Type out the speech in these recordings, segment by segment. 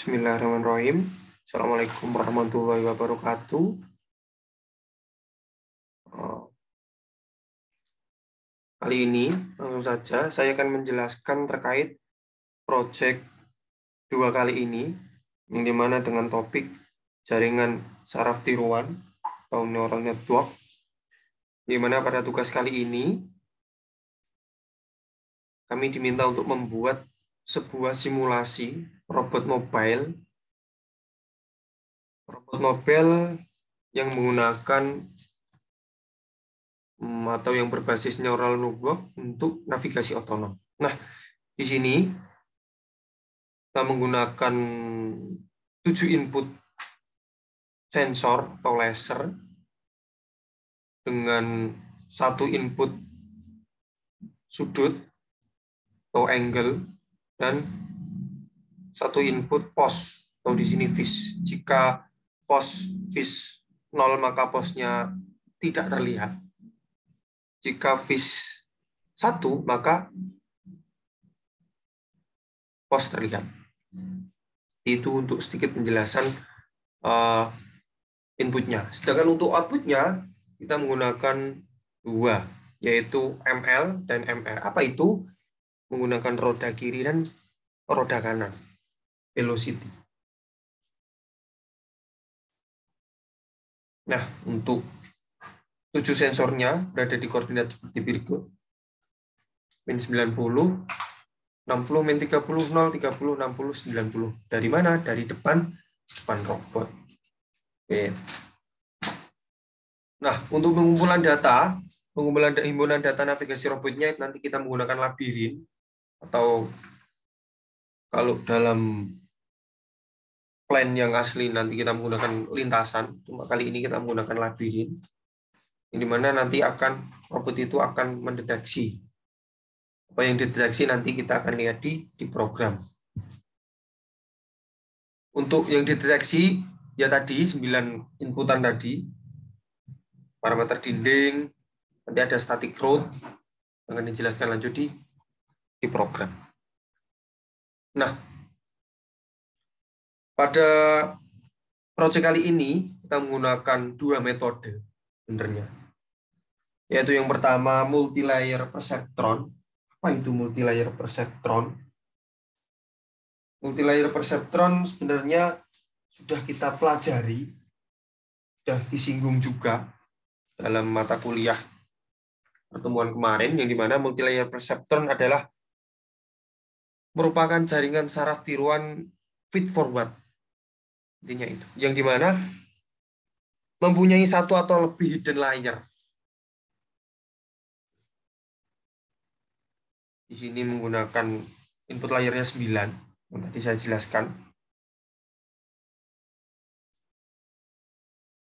Bismillahirrahmanirrahim. Assalamualaikum warahmatullahi wabarakatuh. Kali ini langsung saja saya akan menjelaskan terkait proyek 2 kali ini, yang dimana dengan topik jaringan saraf tiruan atau neural network, di mana pada tugas kali ini kami diminta untuk membuat sebuah simulasi robot mobile yang menggunakan atau yang berbasis neural network untuk navigasi otonom. Nah, di sini kita menggunakan 7 input sensor atau laser dengan 1 input sudut atau angle dan 1 input pos atau di sini phase. Jika phase 0 maka posnya tidak terlihat. Jika phase 1 maka pos terlihat. Itu untuk sedikit penjelasan inputnya. Sedangkan untuk outputnya kita menggunakan 2, yaitu ML dan MR. Apa itu? Menggunakan roda kiri dan roda kanan. Velocity. Nah, untuk 7 sensornya berada di koordinat seperti berikut. Min 90, 60, min 30, 0, 30, 60, 90. Dari mana? Dari depan robot. Oke. Nah, untuk pengumpulan data, himpunan data navigasi robotnya nanti kita menggunakan labirin, atau kalau dalam plan yang asli nanti kita menggunakan lintasan, cuma kali ini kita menggunakan labirin, di mana nanti robot itu akan mendeteksi. Apa yang dideteksi nanti kita akan lihat di program. Untuk yang dideteksi, ya tadi 9 inputan tadi, parameter dinding, nanti ada static road, akan dijelaskan lanjut di program. Nah, pada proyek kali ini kita menggunakan 2 metode sebenarnya. Yaitu yang pertama multi-layer perceptron. Apa itu multi-layer perceptron? Multi-layer perceptron sebenarnya sudah kita pelajari, sudah disinggung juga dalam mata kuliah pertemuan kemarin, yang dimana multi-layer perceptron adalah merupakan jaringan saraf tiruan feed forward. Intinya itu. Yang dimana mempunyai 1 atau lebih hidden layer. Di sini menggunakan input layernya 9, yang tadi saya jelaskan.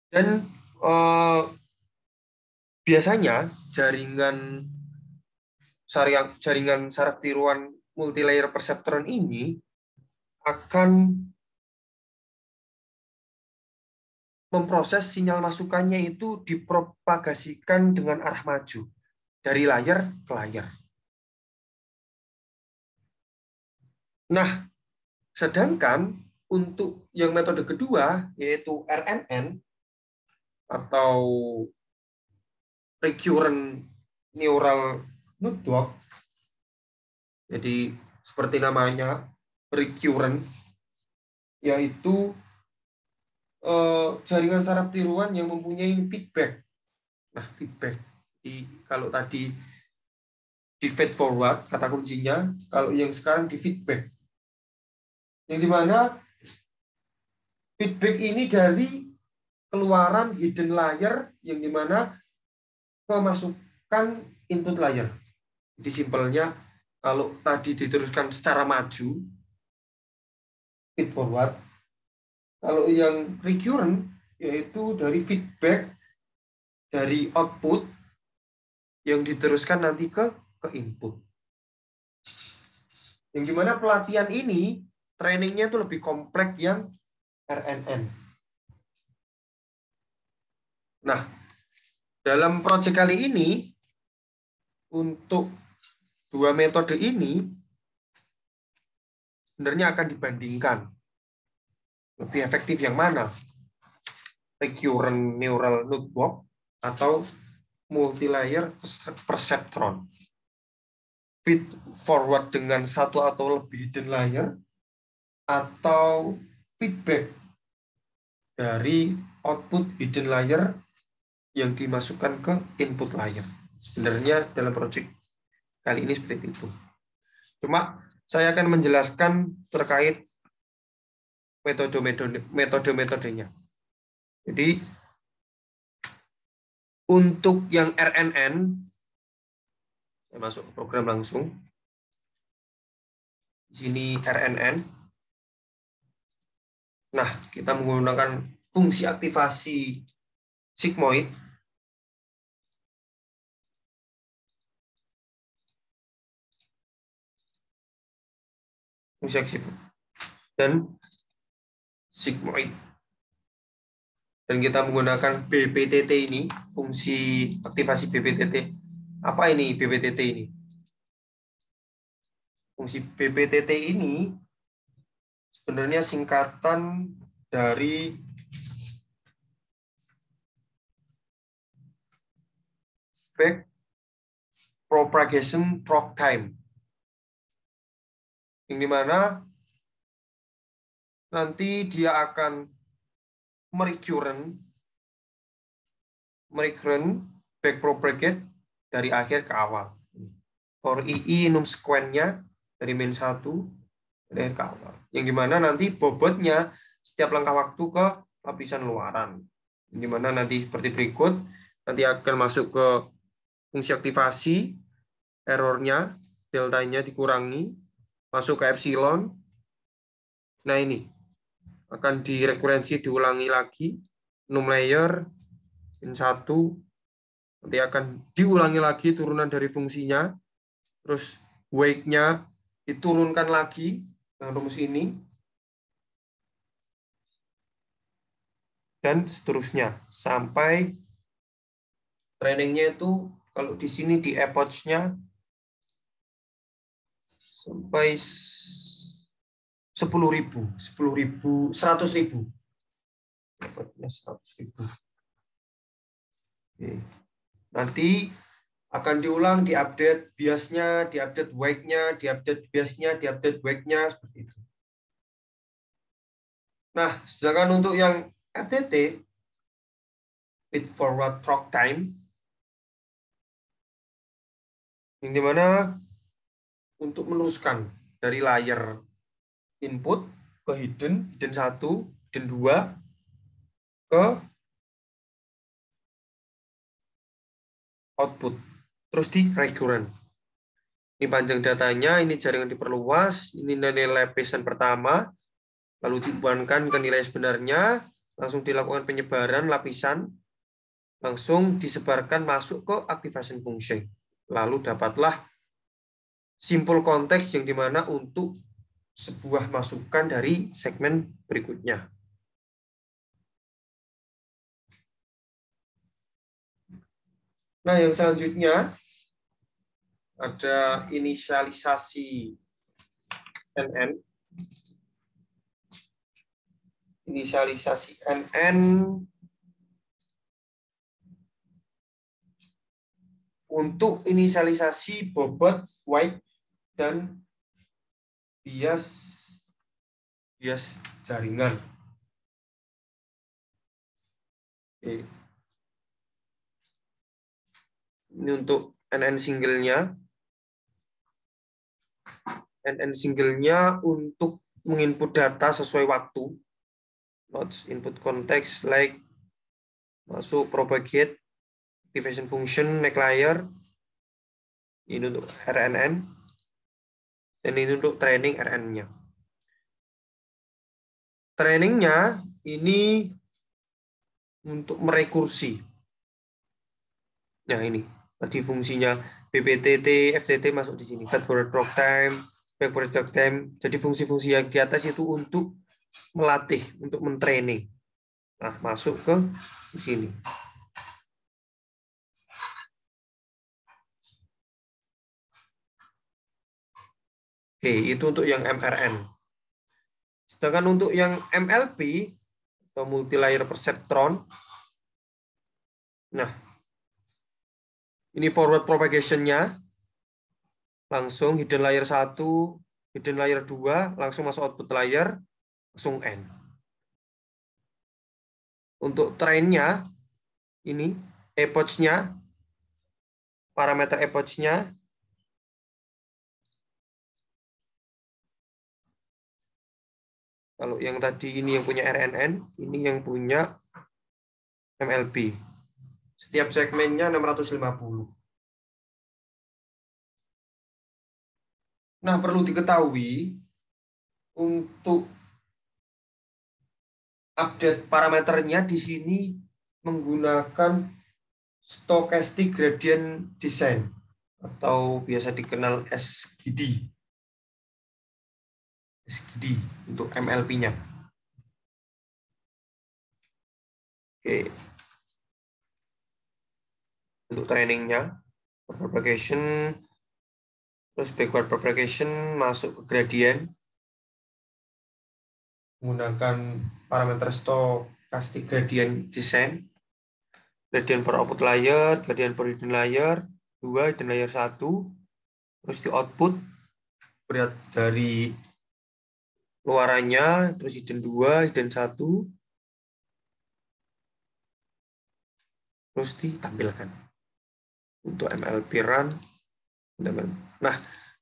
Dan biasanya jaringan saraf tiruan multilayer perceptron ini akan memproses sinyal masukannya itu dipropagasikan dengan arah maju dari layar ke layar. Nah, sedangkan untuk yang metode kedua, yaitu RNN atau Recurrent Neural Network, jadi seperti namanya recurrent, yaitu jaringan saraf tiruan yang mempunyai feedback. Nah, feedback. Jadi, kalau tadi di feed forward, kata kuncinya, kalau yang sekarang di feedback. Yang dimana feedback ini dari keluaran hidden layer, yang dimana memasukkan input layer. Jadi simpelnya, kalau tadi diteruskan secara maju, feed forward. Kalau yang recurrent, yaitu dari feedback dari output yang diteruskan nanti ke input. Yang dimana pelatihan ini, trainingnya itu lebih kompleks yang RNN. Nah, dalam proyek kali ini, untuk 2 metode ini, sebenarnya akan dibandingkan. Lebih efektif yang mana? Recurrent neural network atau multi-layer perceptron? Feed forward dengan satu atau lebih hidden layer atau feedback dari output hidden layer yang dimasukkan ke input layer. Sebenarnya dalam project kali ini seperti itu. Cuma saya akan menjelaskan terkait metode-metodenya. Jadi untuk yang RNN, saya masuk ke program langsung. Di sini RNN. Nah, kita menggunakan fungsi aktivasi sigmoid. Fungsi aktif dan sigmoid. Dan kita menggunakan BPTT ini, fungsi aktivasi BPTT. Apa ini BPTT ini? Fungsi BPTT ini sebenarnya singkatan dari back propagation clock time. Yang dimana nanti dia akan merecurrent back propagate dari akhir ke awal. For II enum sequence-nya dari min 1 dari akhir ke awal. Yang dimana nanti bobotnya setiap langkah waktu ke lapisan luaran. Yang dimana nanti seperti berikut, nanti akan masuk ke fungsi aktivasi, errornya, deltanya dikurangi, masuk ke epsilon. Nah ini, akan direkurensi diulangi lagi, enum layer, min 1, nanti akan diulangi lagi turunan dari fungsinya, terus weight-nya diturunkan lagi dengan rumus ini, dan seterusnya sampai trainingnya itu kalau di sini di epoch-nya sampai 10.000, 100.000, 100.000. Dapatnya 100.000. Oke. Nanti akan diulang, diupdate biasnya, diupdate wake-nya, diupdate biasnya, diupdate wake-nya, seperti itu. Nah, sedangkan untuk yang FTT, feed forward clock time, yang dimana untuk meneruskan dari layer input ke hidden 1, hidden 2, ke output, terus di recurrent. Ini panjang datanya, ini jaringan diperluas, ini nilai lapisan pertama, lalu diubahkan ke nilai sebenarnya, langsung dilakukan penyebaran lapisan, langsung disebarkan masuk ke activation function. Lalu dapatlah simpul konteks yang dimana untuk sebuah masukan dari segmen berikutnya. Nah, yang selanjutnya ada inisialisasi NN. Inisialisasi NN untuk inisialisasi bobot, weight, dan bias jaringan. Oke. Ini untuk NN single-nya. NN single-nya untuk menginput data sesuai waktu. Notes input context like masuk propagate, activation function, make layer. Ini untuk RNN. Dan ini untuk training RN-nya. Trainingnya ini untuk merekursi. Nah ini tadi fungsinya BPTT, FCT masuk di sini. Fast forward clock time, back forward clock time. Jadi fungsi-fungsi yang di atas itu untuk melatih, untuk mentraining. Nah masuk ke di sini. Oke, itu untuk yang MRN. Sedangkan untuk yang MLP atau multi-layer perceptron, nah ini forward propagation-nya langsung hidden layer 1, hidden layer 2, langsung masuk output layer, langsung N. Untuk train-nya, ini epoch-nya, parameter epoch-nya, kalau yang tadi ini yang punya RNN, ini yang punya MLP. Setiap segmennya 650. Nah, perlu diketahui untuk update parameternya di sini menggunakan stochastic gradient descent atau biasa dikenal SGD. SGD untuk MLP-nya. Oke. Untuk trainingnya, propagation, terus backward propagation masuk ke gradient menggunakan parameter stochastic gradient descent, gradient for output layer, gradient for hidden layer 2, hidden layer 1, terus di output berat dari luarannya, terus hidden 2, hidden 1, terus ditampilkan untuk MLP run. Nah,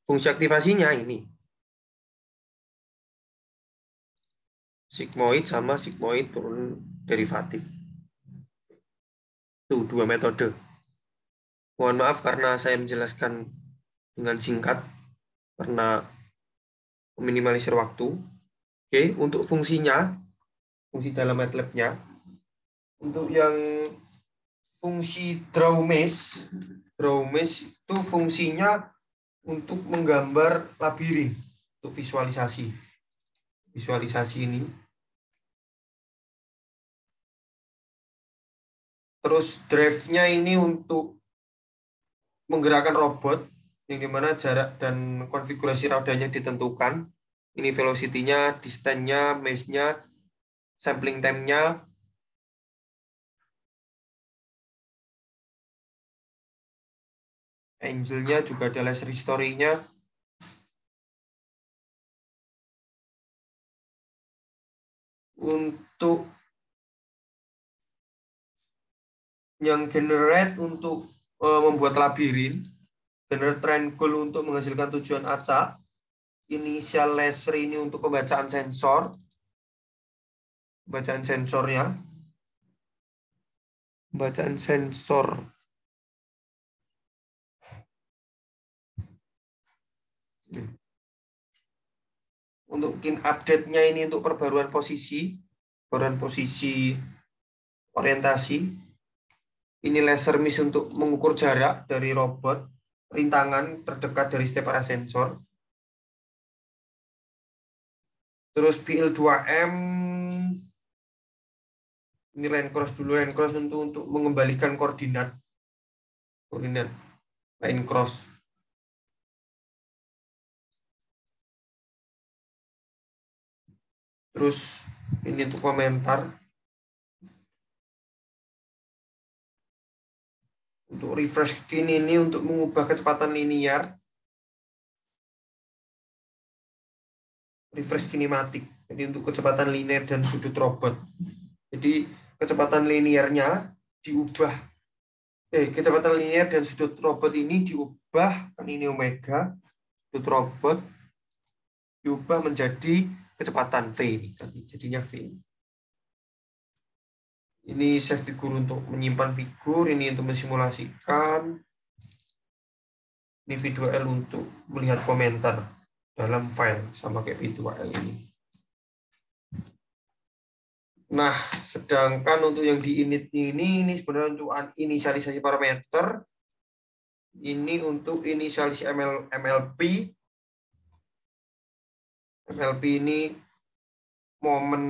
fungsi aktivasinya ini sigmoid sama sigmoid turun derivatif. Itu dua metode. Mohon maaf karena saya menjelaskan dengan singkat karena meminimalisir waktu. Oke, untuk fungsinya, fungsi dalam MATLAB-nya, untuk yang fungsi draw mesh itu fungsinya untuk menggambar labirin, untuk visualisasi. Visualisasi ini. Terus drive-nya ini untuk menggerakkan robot, yang dimana jarak dan konfigurasi rodanya ditentukan. Ini velocity-nya, distance-nya, mesh-nya, sampling time-nya, angle-nya juga ada laser history-nya. Untuk yang generate untuk membuat labirin, generate triangle untuk menghasilkan tujuan acak, initial laser ini untuk pembacaan sensor, bacaan sensornya, bacaan sensor. Untuk update-nya ini untuk perbaruan posisi orientasi. Ini laser miss untuk mengukur jarak dari robot, rintangan terdekat dari setiap arah sensor. Terus PL2M, ini line cross dulu, line cross untuk mengembalikan koordinat line cross. Terus ini untuk komentar. Untuk refresh skin ini untuk mengubah kecepatan linear. Refresh kinematik. Jadi untuk kecepatan linear dan sudut robot. Jadi kecepatan linearnya diubah. Kecepatan linear dan sudut robot ini diubah, kan ini omega, sudut robot diubah menjadi kecepatan V ini, jadinya V. Ini save figur untuk menyimpan figur, ini untuk mensimulasikan, ini V2L untuk melihat komentar dalam file sama kayak V2L ini. Nah, sedangkan untuk yang di init ini sebenarnya untuk inisialisasi parameter, ini untuk inisialisasi MLP. MLP ini momen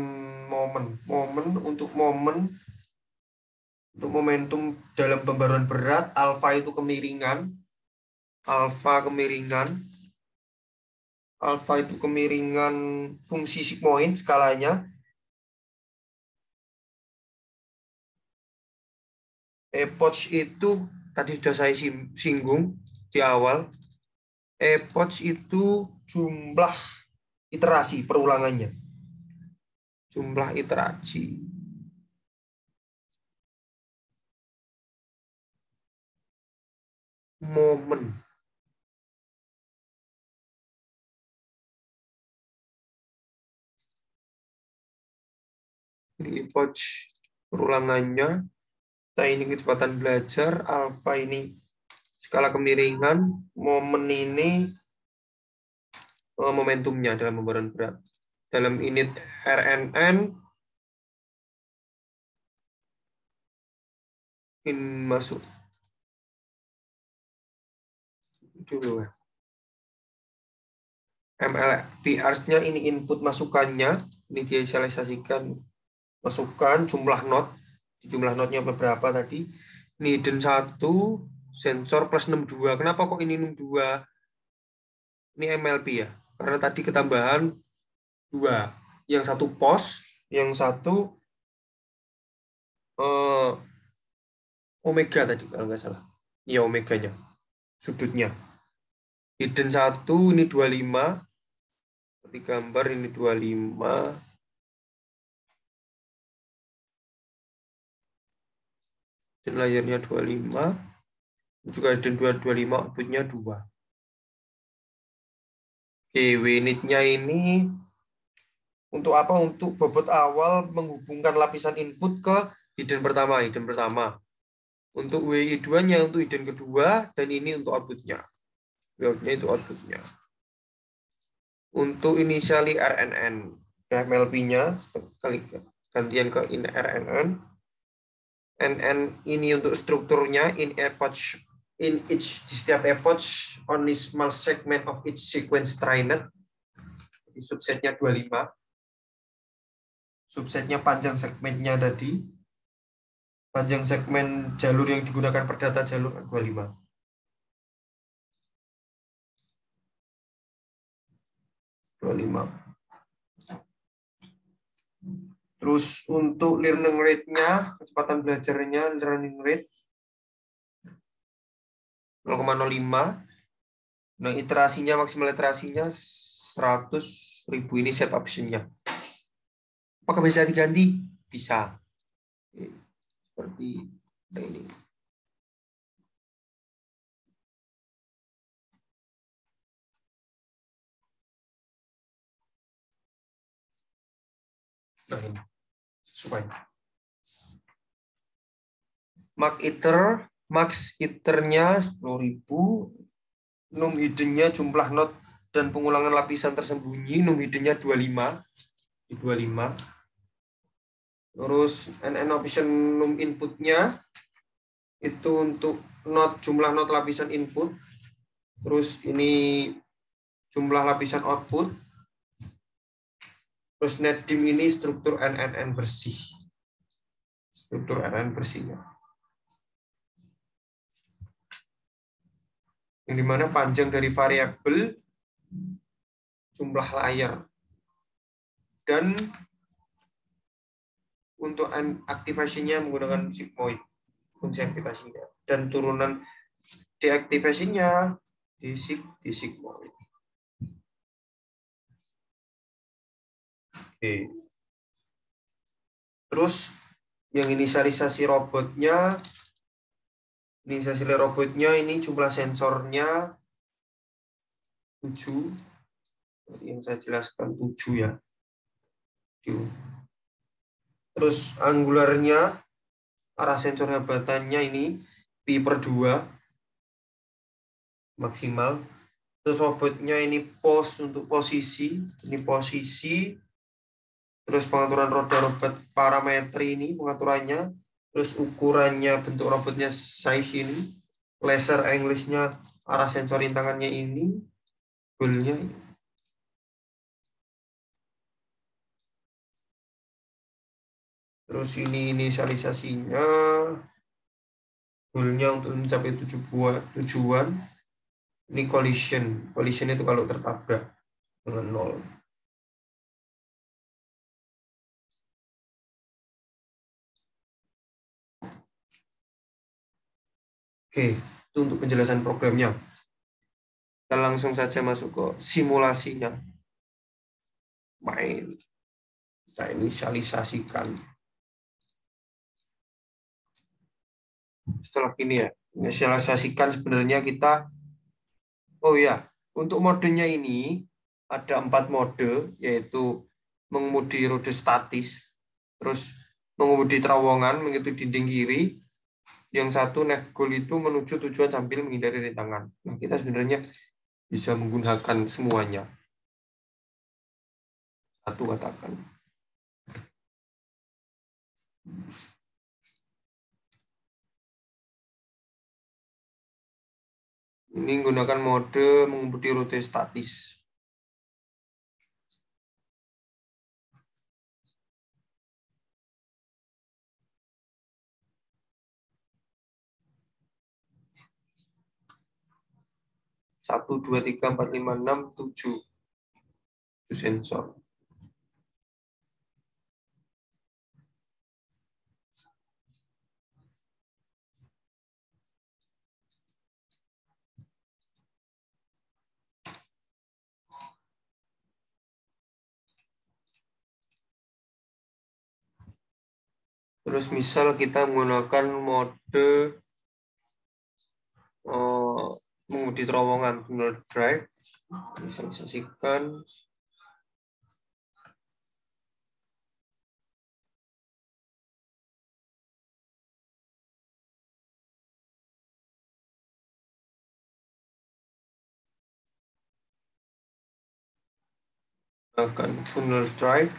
untuk momentum dalam pembaruan berat, alfa itu kemiringan, Alfa itu kemiringan fungsi sigmoid skalanya. Epoch itu tadi sudah saya singgung di awal. Epoch itu jumlah iterasi perulangannya. Jumlah iterasi. Momen. Ini epoch perulangannya. Kita ini kecepatan belajar. Alfa ini skala kemiringan. Momen ini momentumnya dalam pembaruan berat. Dalam unit RNN masuk dulu ya. MLPR-nya ini input masukannya, ini diinisialisasikan masukan jumlah not, jumlah notnya beberapa tadi. Ini hidden 1, sensor plus 62. Kenapa kok ini 62? Ini MLP ya, karena tadi ketambahan 2. Yang satu pos, yang satu omega tadi kalau nggak salah. Iya omeganya, sudutnya. Hidden 1 ini 25. Seperti gambar ini 25. Dan layarnya 25. Juga hidden 225, outputnya 2. Oke, WNIT-nya ini untuk apa? Untuk bobot awal menghubungkan lapisan input ke hidden pertama. Hidden pertama. Untuk WI2-nya untuk hidden kedua, dan ini untuk outputnya. Outputnya itu outputnya. Untuk inisiali RNN, MLP-nya sekali gantian ke RNN. NN ini untuk strukturnya in epoch, in each di setiap epoch only small segment of each sequence trained. Di subsetnya 25. Subsetnya panjang segmennya tadi. Panjang segmen jalur yang digunakan per data jalur 25. Terus untuk learning rate-nya, kecepatan belajarnya, learning rate 0,05. Nah, iterasinya, maksimal iterasinya 100.000. Ini set option-nya. Apakah bisa diganti? Bisa. Seperti ini. Nah, ini. Sesuai. Max iternya 10.000. Num hidden-nya jumlah not dan pengulangan lapisan tersembunyi. Num hidden-nya 25. Di 25. Terus NN option num input-nya itu untuk not jumlah not lapisan input. Terus ini jumlah lapisan output. Terus net dim ini struktur NNN bersih. Struktur NNN bersihnya. Yang dimana panjang dari variabel jumlah layar. Dan untuk aktivasinya menggunakan sigmoid. Fungsi aktivasinya. Dan turunan deaktivasinya di sigmoid. Oke. Terus yang inisialisasi robotnya ini jumlah sensornya 7. Yang saya jelaskan 7 ya. Terus angularnya, arah sensor hambatannya ini pi/2 maksimal. Terus robotnya ini pos untuk posisi, ini posisi. Terus pengaturan roda robot parametri ini pengaturannya. Terus ukurannya, bentuk robotnya size ini. Laser English-nya, arah sensor rintangannya ini. Goal-nya ini. Terus ini inisialisasinya. Goal-nya untuk mencapai tujuan. Ini collision. Collision itu kalau tertabrak. dengan 0. Oke, itu untuk penjelasan programnya. Kita langsung saja masuk ke simulasinya. Main. Kita inisialisasikan. Setelah ini ya, inisialisasikan sebenarnya kita, oh ya, untuk modenya ini ada 4 mode, yaitu mengemudi rute statis, terus mengemudi terowongan, mengikuti dinding kiri, yang satu nav goal itu menuju tujuan sambil menghindari rintangan. Nah, kita sebenarnya bisa menggunakan semuanya. Satu katakan. Ini menggunakan mode mengemudi rute statis. Satu, dua, tiga, empat, lima, enam, tujuh. Itu sensor. Terus misal kita menggunakan mode mengemudi terowongan tunnel drive, visualisasikan. Akan tunnel drive,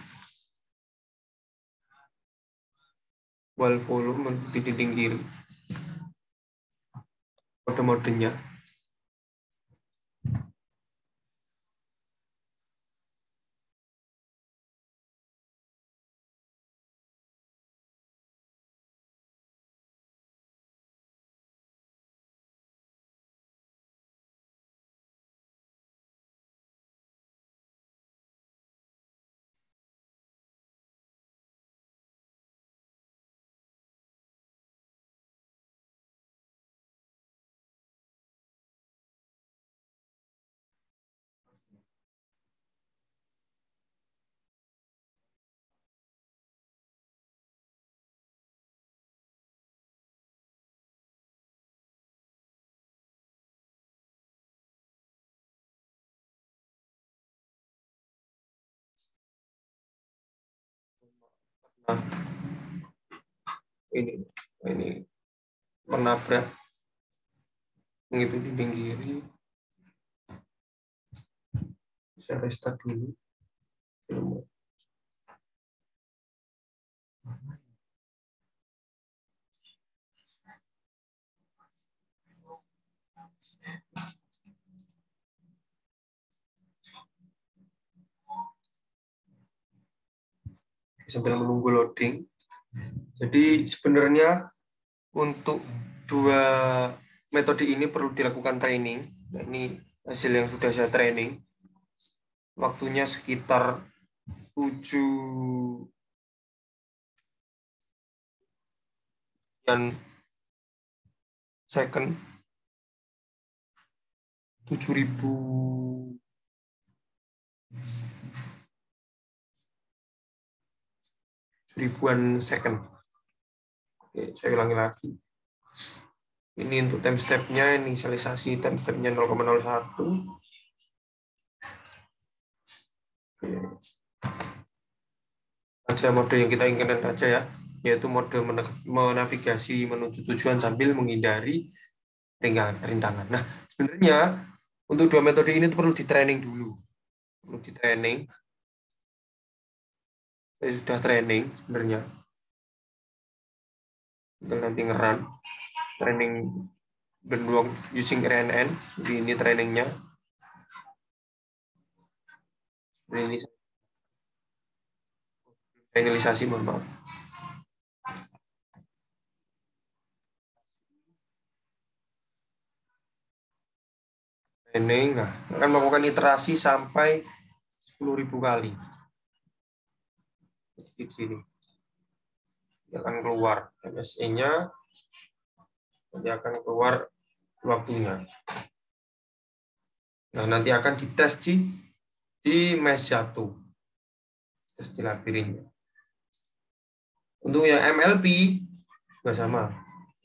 wall volume di dinding kiri. Mode-modenya. Nah, ini menabrak mengikuti dinding kiri. Saya restart dulu. Sambil menunggu loading. Jadi sebenarnya untuk dua metode ini perlu dilakukan training. Nah, ini hasil yang sudah saya training. Waktunya sekitar 7 second. 7.000-an second. Oke, saya ulangi lagi. Ini untuk time step-nya, inisialisasi time step-nya 0,01. Saja mode yang kita inginkan saja ya, yaitu mode menavigasi menuju tujuan sambil menghindari rintangan. Nah, sebenarnya untuk dua metode ini perlu di-training dulu. Perlu di-training. Saya sudah training sebenarnya. Tinggal nanti nge-run. Training Benuang using RNN. Ini trainingnya. Ini finalisasi, mohon maaf. Training, nah, akan melakukan iterasi sampai 10.000 kali. Di sini. Dia akan keluar MSE-nya, nanti akan keluar waktunya. Nah, nanti akan dites di mesh 1. Tes di labirinnya. Untuk yang MLP juga sama.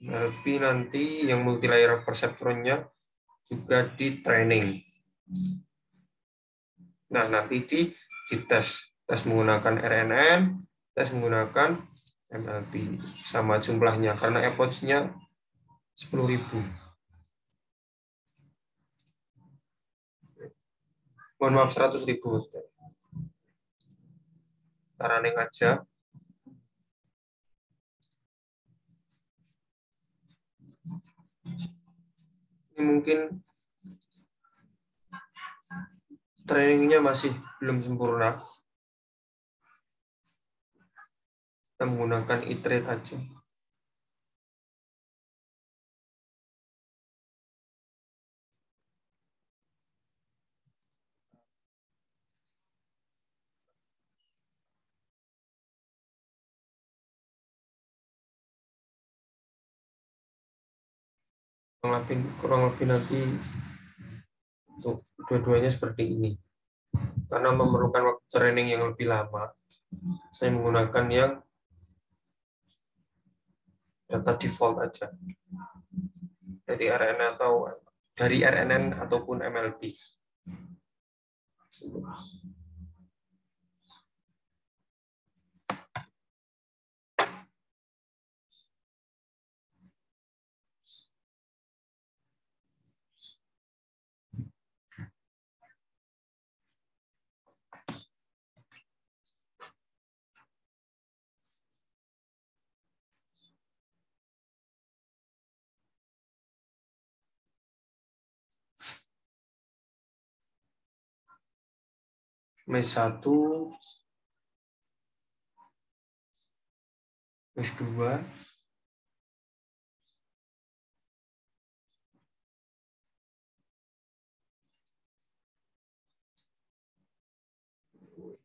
MLP nanti yang multi layer perceptron-nya juga di training. Nah, nanti dites. Tes menggunakan RNN, tes menggunakan MLP. Sama jumlahnya, karena epoch-nya 10.000. Mohon maaf, 100.000. Running aja. Ini mungkin trainingnya masih belum sempurna. Kita menggunakan iterate aja. Kurang lebih nanti untuk dua-duanya seperti ini. Karena memerlukan waktu training yang lebih lama, saya menggunakan yang data default aja. Dari RNN ataupun MLP. Mesh 1, Mesh 2,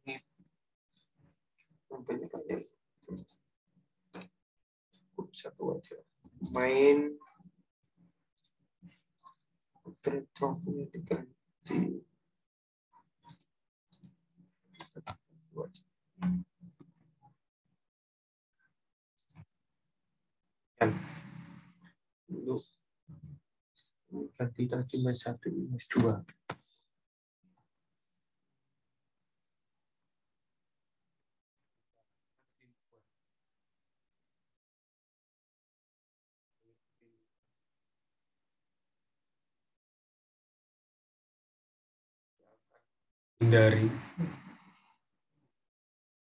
ini banyak cukup satu aja. Main punya diganti. Dulu ganti tadi Mesh 1, Mesh 2. Hindari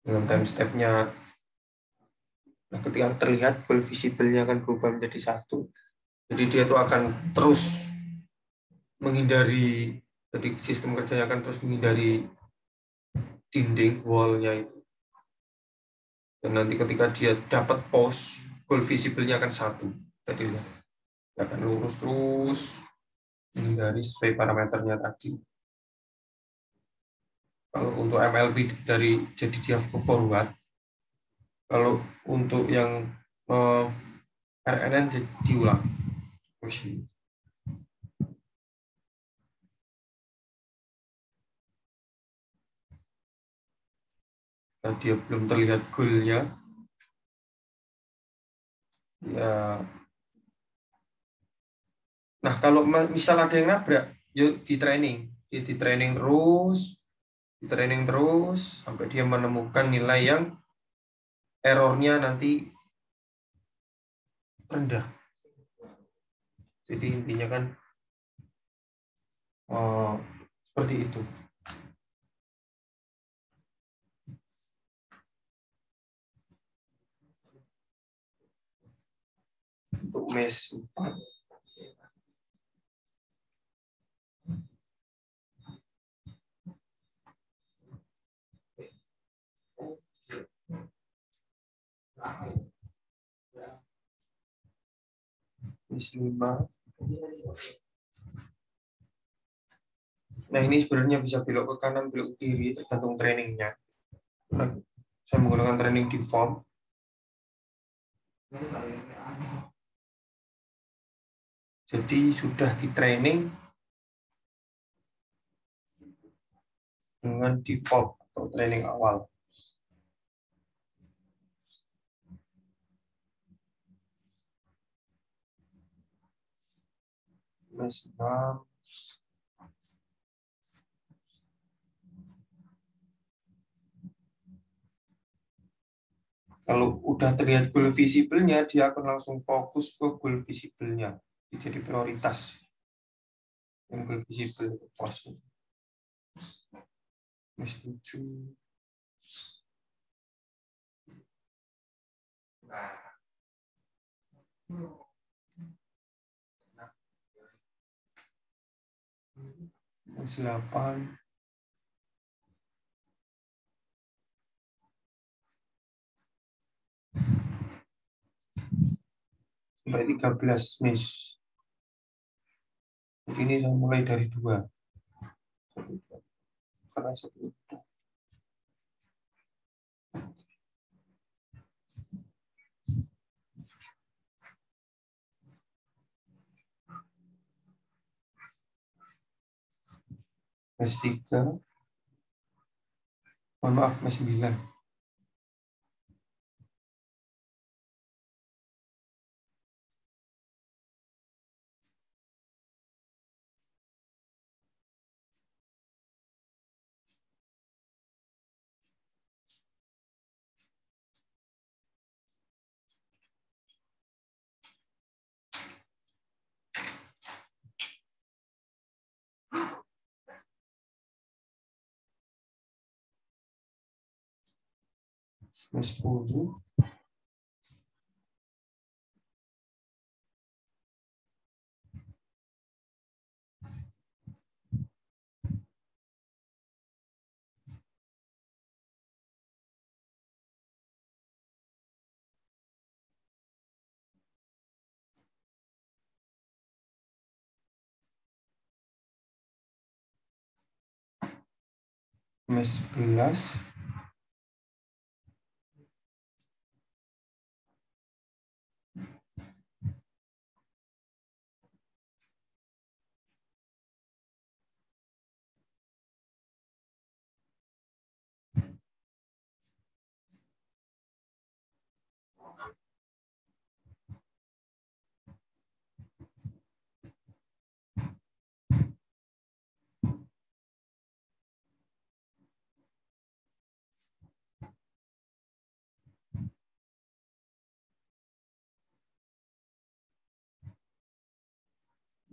dengan time step-nya. Nah, ketika terlihat goal visible-nya akan berubah menjadi 1. Jadi dia itu akan terus menghindari, jadi sistem kerjanya akan terus menghindari dinding wall-nya itu. Dan nanti ketika dia dapat pause, goal visible-nya akan 1. Jadi dia akan lurus terus menghindari sesuai parameternya tadi. Kalau untuk MLP jadi dia forward. Kalau untuk yang RNN diulang. Nah, dia belum terlihat goal-nya. Ya. Nah, kalau misal ada yang nabrak, yuk di training terus sampai dia menemukan nilai yang errornya nanti rendah. Jadi intinya kan seperti itu. Untuk mesh 4. Mesh 5. Nah, ini sebenarnya bisa belok ke kanan, belok ke kiri, tergantung trainingnya. Nah, saya menggunakan training di form. Jadi sudah di training dengan default atau training awal. Mes 6. Kalau udah terlihat goal visible-nya, dia akan langsung fokus ke goal visible-nya. Jadi prioritas yang goal visible itu pos. Mes 7. Mes 8. Sampai 13 mes. Jadi ini saya mulai dari 2. Karena sebelum mes 3. Mohon maaf, mes 9. Mes 10. Mes 11.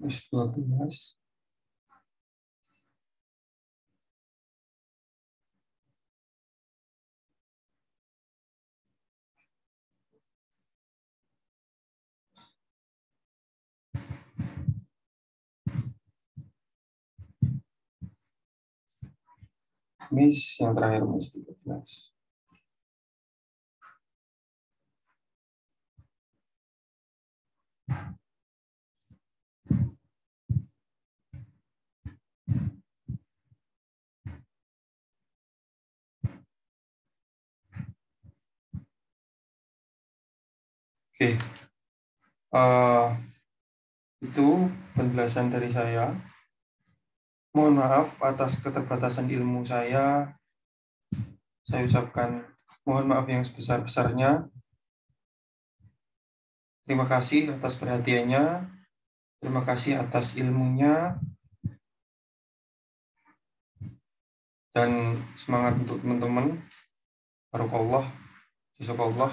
Mes 12. Mes yang terakhir mes 13. Oke, itu penjelasan dari saya. Mohon maaf atas keterbatasan ilmu saya. Saya ucapkan mohon maaf yang sebesar-besarnya. Terima kasih atas perhatiannya. Terima kasih atas ilmunya. Dan semangat untuk teman-teman. Barakallah. Jazakallah.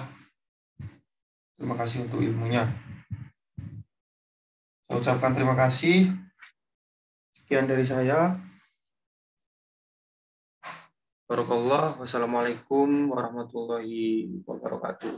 Terima kasih untuk ilmunya. Saya ucapkan terima kasih. Sekian dari saya. Barakallah. Wassalamualaikum warahmatullahi wabarakatuh.